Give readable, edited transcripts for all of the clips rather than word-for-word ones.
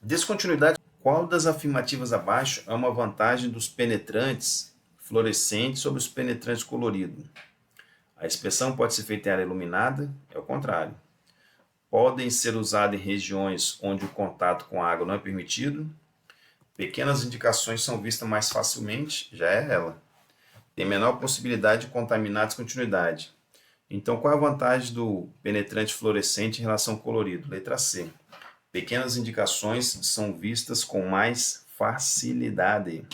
Descontinuidade. Qual das afirmativas abaixo é uma vantagem dos penetrantes fluorescentes sobre os penetrantes coloridos? A inspeção pode ser feita em área iluminada, é o contrário. Podem ser usados em regiões onde o contato com a água não é permitido. Pequenas indicações são vistas mais facilmente, já é ela. Tem menor possibilidade de contaminar a descontinuidade. Então, qual é a vantagem do penetrante fluorescente em relação ao colorido? Letra C. Pequenas indicações são vistas com mais facilidade.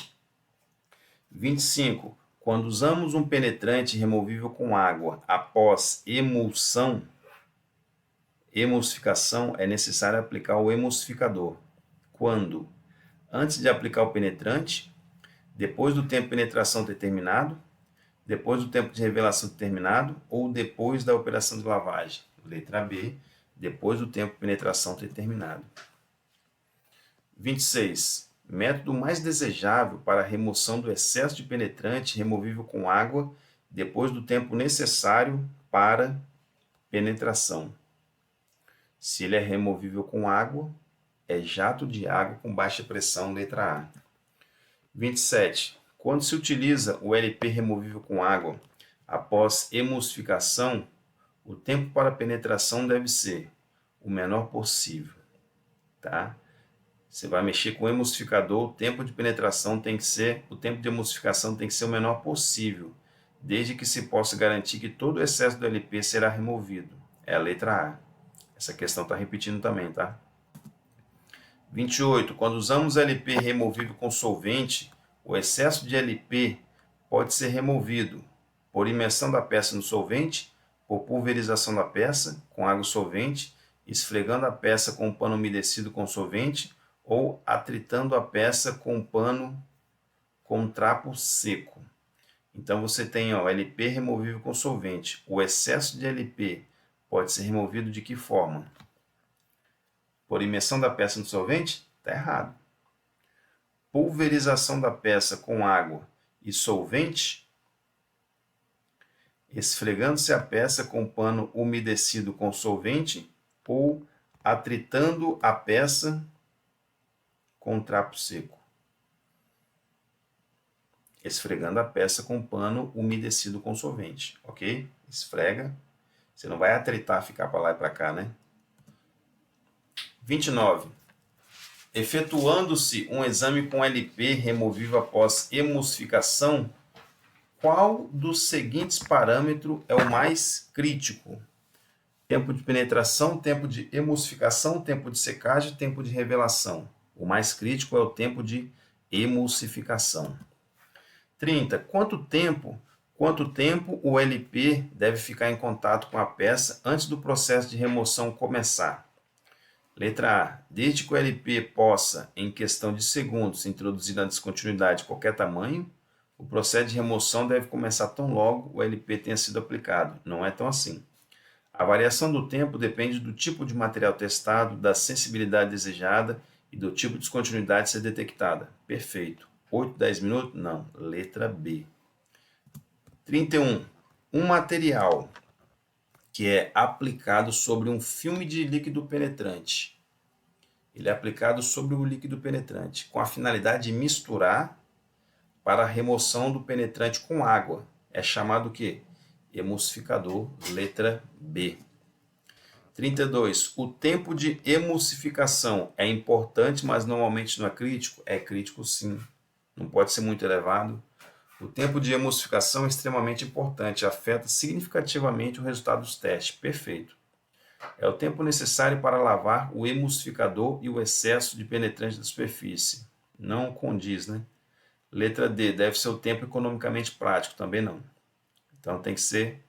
25. Quando usamos um penetrante removível com água após emulsificação, é necessário aplicar o emulsificador. Quando? Antes de aplicar o penetrante, depois do tempo de penetração ter terminado, depois do tempo de revelação ter terminado ou depois da operação de lavagem? Letra B, depois do tempo de penetração ter terminado. 26. Método mais desejável para a remoção do excesso de penetrante removível com água depois do tempo necessário para penetração. Se ele é removível com água, é jato de água com baixa pressão, letra A. 27. Quando se utiliza o LP removível com água após emulsificação, o tempo para penetração deve ser o menor possível, tá? Você vai mexer com o emulsificador, o tempo de penetração tem que ser, o tempo de emulsificação tem que ser o menor possível, desde que se possa garantir que todo o excesso do LP será removido. É a letra A. Essa questão está repetindo também, tá? 28. Quando usamos LP removível com solvente, o excesso de LP pode ser removido por imersão da peça no solvente, por pulverização da peça com água solvente, esfregando a peça com um pano umedecido com solvente ou atritando a peça com um pano com um trapo seco. Então você tem LP removível com solvente. O excesso de LP pode ser removido de que forma? Por imersão da peça no solvente? Está errado. Pulverização da peça com água e solvente, esfregando-se a peça com pano umedecido com solvente ou atritando a peça com trapo seco. Esfregando a peça com pano umedecido com solvente, ok? Esfrega. Você não vai atritar, ficar para lá e para cá, né? 29. Efetuando-se um exame com LP removível após emulsificação, qual dos seguintes parâmetros é o mais crítico? Tempo de penetração, tempo de emulsificação, tempo de secagem, tempo de revelação. O mais crítico é o tempo de emulsificação. 30. Quanto tempo o LP deve ficar em contato com a peça antes do processo de remoção começar? Letra A. Desde que o LP possa, em questão de segundos, introduzir na descontinuidade de qualquer tamanho, o processo de remoção deve começar tão logo o LP tenha sido aplicado. Não é tão assim. A variação do tempo depende do tipo de material testado, da sensibilidade desejada e do tipo de descontinuidade a ser detectada. Perfeito. 8, 10 minutos? Não. Letra B. 31. Um material que é aplicado sobre um filme de líquido penetrante. Ele é aplicado sobre o líquido penetrante com a finalidade de misturar para a remoção do penetrante com água. É chamado o quê? Emulsificador, letra B. 32. O tempo de emulsificação é importante, mas normalmente não é crítico? É crítico sim. Não pode ser muito elevado. O tempo de emulsificação é extremamente importante, afeta significativamente o resultado dos testes. Perfeito. É o tempo necessário para lavar o emulsificador e o excesso de penetrante da superfície. Não condiz, né? Letra D, deve ser o tempo economicamente prático, também não. Então tem que ser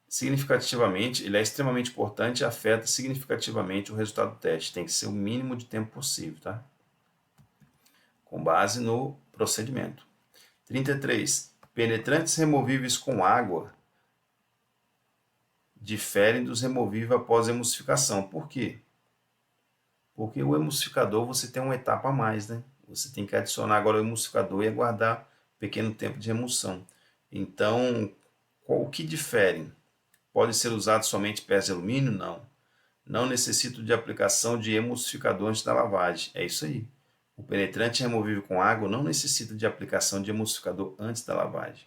significativamente, ele é extremamente importante e afeta significativamente o resultado do teste. Tem que ser o mínimo de tempo possível, tá? Com base no procedimento. 33. Penetrantes removíveis com água diferem dos removíveis após emulsificação. Por quê? Porque o emulsificador você tem uma etapa a mais, né? Você tem que adicionar agora o emulsificador e aguardar um pequeno tempo de remoção. Então, o que difere? Pode ser usado somente peça de alumínio? Não. não necessito de aplicação de emulsificador antes da lavagem. É isso aí. O penetrante removível com água não necessita de aplicação de emulsificador antes da lavagem.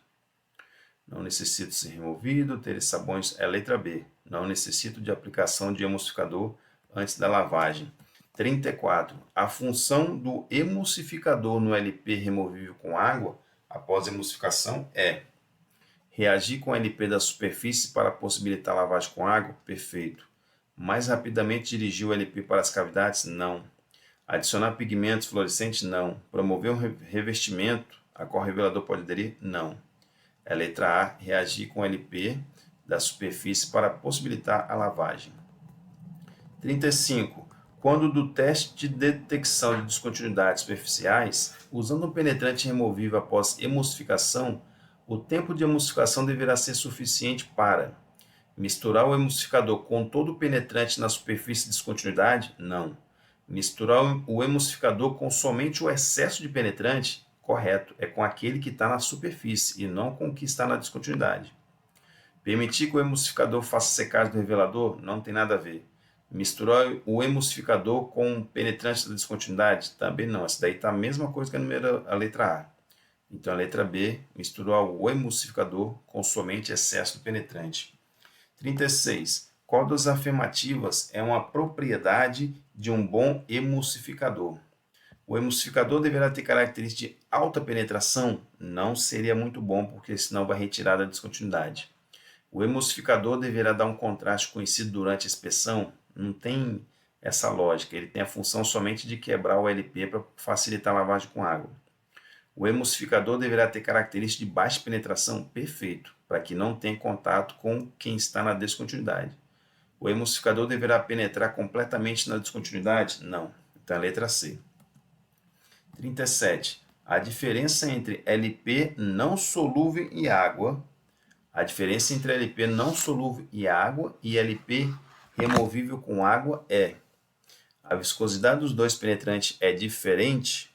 Não necessita ser removido, ter sabões é a letra B. Não necessito de aplicação de emulsificador antes da lavagem. 34. A função do emulsificador no LP removível com água após a emulsificação é reagir com o LP da superfície para possibilitar a lavagem com água? Perfeito. Mais rapidamente dirigir o LP para as cavidades? Não. Adicionar pigmentos fluorescentes? Não. Promover um revestimento a qual o revelador pode aderir? Não. É a letra A, reagir com o LP da superfície para possibilitar a lavagem. 35. Quando do teste de detecção de descontinuidades superficiais, usando um penetrante removível após emulsificação, o tempo de emulsificação deverá ser suficiente para misturar o emulsificador com todo o penetrante na superfície de descontinuidade? Não. Misturar o emulsificador com somente o excesso de penetrante? Correto, é com aquele que está na superfície e não com o que está na descontinuidade. Permitir que o emulsificador faça secagem do revelador? Não tem nada a ver. Misturar o emulsificador com o penetrante da descontinuidade? Também não, essa daí está a mesma coisa que a letra A. Então a letra B, misturar o emulsificador com somente excesso do penetrante. 36. Qual das afirmativas é uma propriedade de um bom emulsificador? O emulsificador deverá ter característica de alta penetração? Não seria muito bom, porque senão vai retirar da descontinuidade. O emulsificador deverá dar um contraste conhecido durante a inspeção? Não tem essa lógica, ele tem a função somente de quebrar o LP para facilitar a lavagem com água. O emulsificador deverá ter característica de baixa penetração? Perfeito, para que não tenha contato com quem está na descontinuidade. O emulsificador deverá penetrar completamente na descontinuidade? Não. Então, a letra C. 37. A diferença entre LP não solúvel e água. A diferença entre LP não solúvel e água e LP removível com água é: a viscosidade dos dois penetrantes é diferente?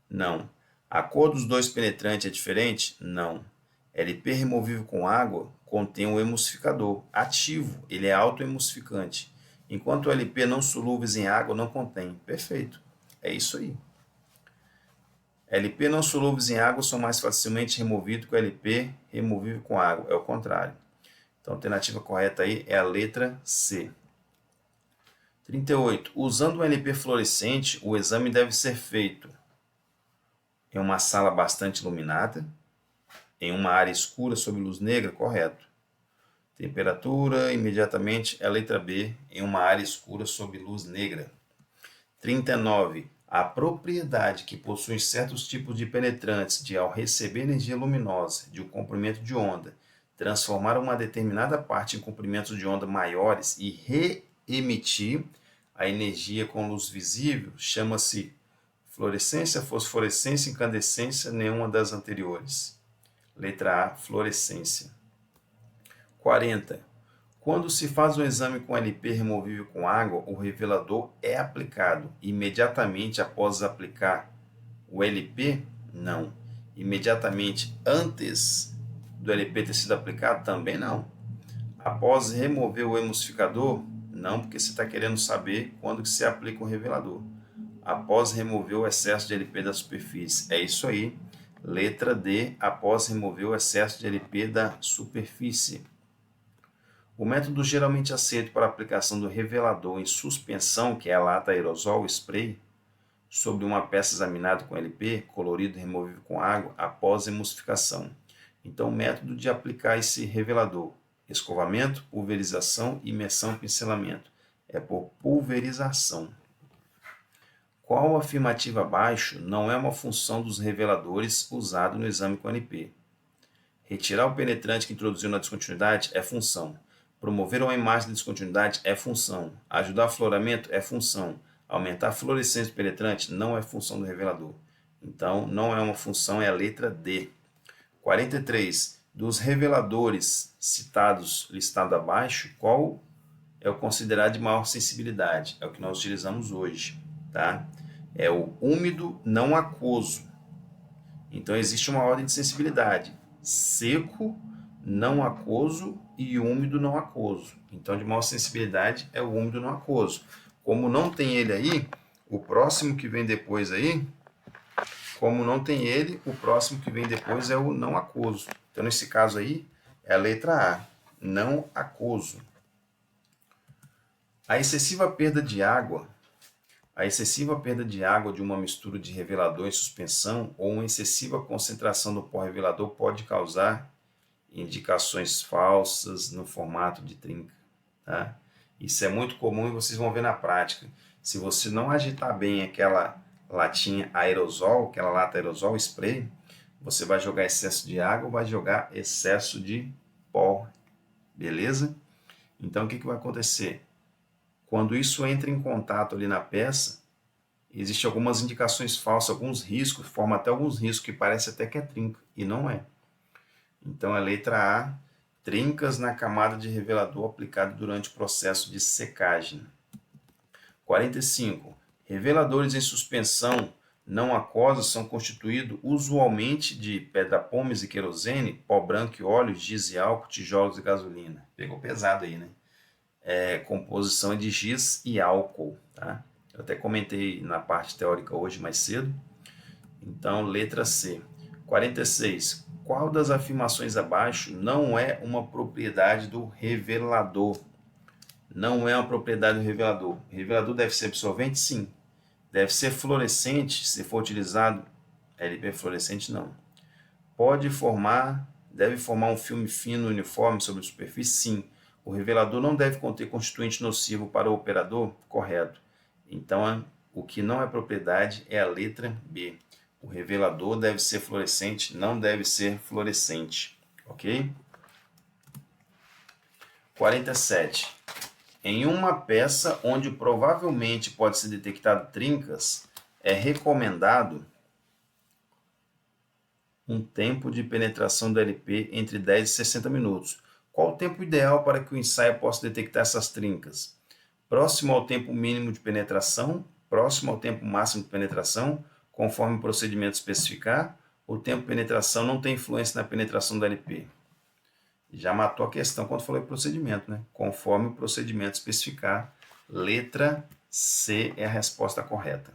Não. A cor dos dois penetrantes é diferente? Não. LP removível com água contém um emulsificador ativo, ele é autoemulsificante, enquanto o LP não solúveis em água não contém. Perfeito. É isso aí. LP não solúveis em água são mais facilmente removidos que o LP removível com água. É o contrário. Então, a alternativa correta aí é a letra C. 38. Usando o LP fluorescente, o exame deve ser feito em uma sala bastante iluminada, em uma área escura sob luz negra? Correto. Temperatura, imediatamente, é a letra B, em uma área escura sob luz negra. 39. A propriedade que possuem certos tipos de penetrantes de, ao receber energia luminosa de um comprimento de onda, transformar uma determinada parte em comprimentos de onda maiores e reemitir a energia com luz visível, chama-se fluorescência, fosforescência, incandescência, nenhuma das anteriores. Letra A, fluorescência. 40. Quando se faz um exame com LP removível com água, o revelador é aplicado imediatamente após aplicar o LP? Não. Imediatamente antes do LP ter sido aplicado? Também não. Após remover o emulsificador? Não, porque você está querendo saber quando que se aplica o revelador. Após remover o excesso de LP da superfície. É isso aí. Letra D, após remover o excesso de LP da superfície. O método geralmente aceito para a aplicação do revelador em suspensão, que é a lata aerosol spray, sobre uma peça examinada com LP, colorido removível com água, após emulsificação. Então, o método de aplicar esse revelador: escovamento, pulverização, imersão, pincelamento. É por pulverização. Qual afirmativa abaixo não é uma função dos reveladores usado no exame com LP? Retirar o penetrante que introduziu na descontinuidade é função. Promover uma imagem de descontinuidade é função. Ajudar o afloramento é função. Aumentar a fluorescência do penetrante não é função do revelador. Então, não é uma função, é a letra D. 43. Dos reveladores citados, listado abaixo, qual é o considerado de maior sensibilidade? É o que nós utilizamos hoje, tá? É o úmido não aquoso. Então, existe uma ordem de sensibilidade: seco, não aquoso e úmido não aquoso. Então, de maior sensibilidade é o úmido não aquoso. Como não tem ele aí, o próximo que vem depois aí, como não tem ele, o próximo que vem depois é o não aquoso. Então, nesse caso aí, é a letra A, não aquoso. A excessiva perda de água de uma mistura de revelador em suspensão ou uma excessiva concentração do pó revelador pode causar indicações falsas no formato de trinca. Tá? Isso é muito comum e vocês vão ver na prática. Se você não agitar bem aquela latinha aerosol, aquela lata aerosol spray, você vai jogar excesso de água ou vai jogar excesso de pó. Beleza? Então o que vai acontecer? Quando isso entra em contato ali na peça, existem algumas indicações falsas, alguns riscos, forma até alguns riscos que parece até que é trinca, e não é. Então a letra A, trincas na camada de revelador aplicado durante o processo de secagem. 45. Reveladores em suspensão não aquosa são constituídos usualmente de pedra-pomes e querosene, pó branco e óleo, giz e álcool, tijolos e gasolina. Pegou pesado aí, né? Composição é de giz e álcool. Tá? Eu até comentei na parte teórica hoje mais cedo. Então, letra C. 46. Qual das afirmações abaixo não é uma propriedade do revelador? Não é uma propriedade do revelador. O revelador deve ser absorvente? Sim. Deve ser fluorescente, se for utilizado LP fluorescente? Não. Deve formar um filme fino uniforme sobre a superfície? Sim. O revelador não deve conter constituinte nocivo para o operador? Correto. Então, o que não é propriedade é a letra B. O revelador deve ser fluorescente, não deve ser fluorescente. Ok? 47. Em uma peça onde provavelmente pode ser detectado trincas, é recomendado um tempo de penetração do LP entre 10 e 60 minutos. Qual o tempo ideal para que o ensaio possa detectar essas trincas? Próximo ao tempo mínimo de penetração, próximo ao tempo máximo de penetração, conforme o procedimento especificar. O tempo de penetração não tem influência na penetração do LP. Já matou a questão quando falou em procedimento, né? Conforme o procedimento especificar. Letra C é a resposta correta.